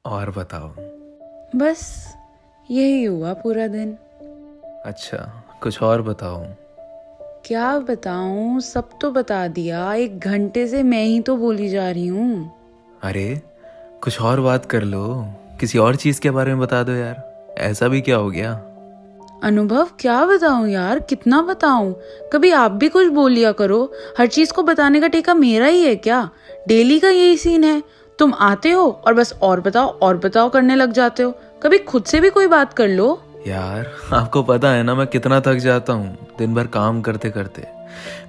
और बताओ। बस यही हुआ पूरा दिन। अच्छा, कुछ और बताओ। क्या बताऊं, सब तो बता दिया। 1 घंटे से मैं ही तो बोली जा रही हूँ। अरे कुछ और बात कर लो, किसी और चीज के बारे में बता दो यार। ऐसा भी क्या हो गया? अनुभव, क्या बताऊं यार, कितना बताऊं। कभी आप भी कुछ बोल लिया करो। हर चीज को बताने का टेका मेरा ही है क्या? डेली का यही सीन है। तुम आते हो और बस और बताओ करने लग जाते हो। कभी खुद से भी कोई बात कर लो। यार आपको पता है ना मैं कितना थक जाता हूँ दिन भर काम करते करते।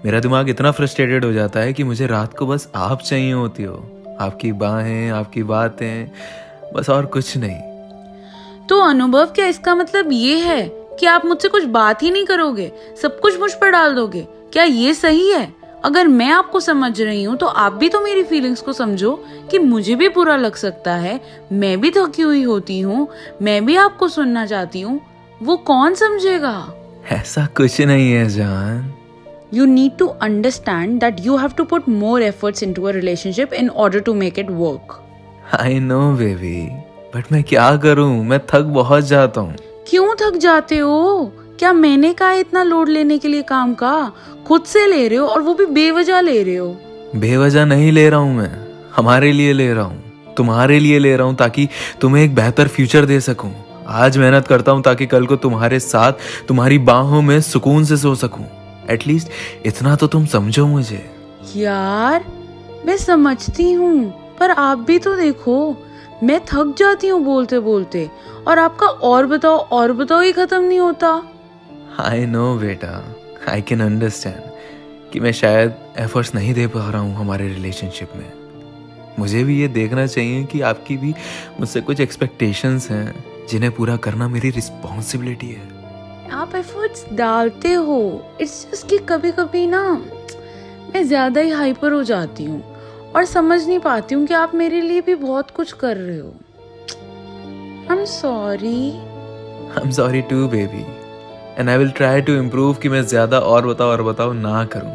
मेरा दिमाग इतना फ्रस्ट्रेटेड हो जाता है कि मुझे रात को बस आप चाहिए होती हो। आपकी बाहें, आपकी बातें, बस और कुछ नहीं। तो अनुभव, क्या इसका मतलब ये है कि आप मुझसे कुछ बात ही नहीं करोगे, सब कुछ मुझ पर डाल दोगे? क्या ये सही है? अगर मैं आपको समझ रही हूँ तो आप भी तो मेरी फीलिंग्स को समझो कि मुझे भी बुरा लग सकता है। मैं भी थकी हुई होती हूँ, मैं भी आपको सुनना चाहती हूँ। वो कौन समझेगा? ऐसा कुछ नहीं है जान। You need to understand that you have to put more efforts into a relationship in order to make it work. I know baby, but मैं क्या करूं, मैं थक बहुत जाता हूँ। क्यों थक जाते हो? क्या मैंने कहा इतना लोड लेने के लिए काम का? खुद से ले रहे हो, और वो भी बेवजह ले रहे हो। बेवजह नहीं ले रहा हूँ मैं, हमारे लिए ले रहा हूँ, तुम्हारे लिए ले रहा हूँ, ताकि तुम्हें एक बेहतर फ्यूचर दे सकूं। आज मेहनत करता हूँ ताकि कल को तुम्हारे साथ तुम्हारी बाहों में सुकून से सो सकूं। एटलीस्ट इतना तो तुम समझो मुझे। यार मैं समझती हूँ, पर आप भी तो देखो, मैं थक जाती हूँ बोलते बोलते, और आपका और बताओ ही खत्म नहीं होता। आई नो बेटा, आई कैन अंडरस्टैंड कि मैं शायद एफर्ट्स नहीं दे पा रहा हूँ हमारे रिलेशनशिप में। मुझे भी ये देखना चाहिए कि आपकी भी मुझसे कुछ एक्सपेक्टेशंस हैं जिन्हें पूरा करना मेरी रिस्पॉन्सिबिलिटी है। आप एफर्ट्स डालते हो, इट्स जस्ट कि कभी कभी ना मैं ज्यादा ही हाइपर हो जाती हूँ और समझ नहीं पाती हूँ कि आप मेरे लिए भी बहुत कुछ कर रहे हो। I am sorry to baby, and I will try to improve कि मैं ज्यादा और बताओ ना करूं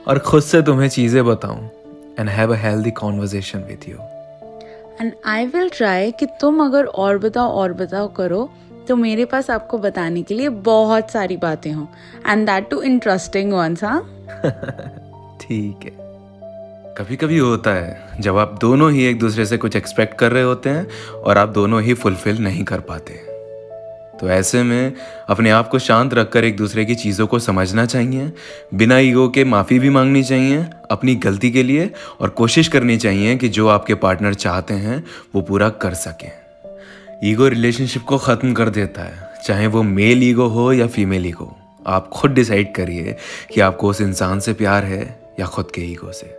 और खुद से तुम्हें चीजें बताऊं and have a healthy conversation with you. And I will try कि तुम अगर और बताओ करो तो मेरे पास आपको बताने के लिए बहुत सारी बातें हों, and that too interesting ones. हाँ ठीक है। कभी कभी होता है जब आप दोनों ही एक दूसरे से कुछ एक्सपेक्ट कर रहे होते हैं और आप दोनों ही फुलफिल नहीं कर पाते। तो ऐसे में अपने आप को शांत रखकर एक दूसरे की चीज़ों को समझना चाहिए, बिना ईगो के माफ़ी भी मांगनी चाहिए अपनी गलती के लिए, और कोशिश करनी चाहिए कि जो आपके पार्टनर चाहते हैं वो पूरा कर सकें। ईगो रिलेशनशिप को ख़त्म कर देता है, चाहे वो मेल ईगो हो या फीमेल ईगो। आप खुद डिसाइड करिए कि आपको उस इंसान से प्यार है या खुद के ईगो से।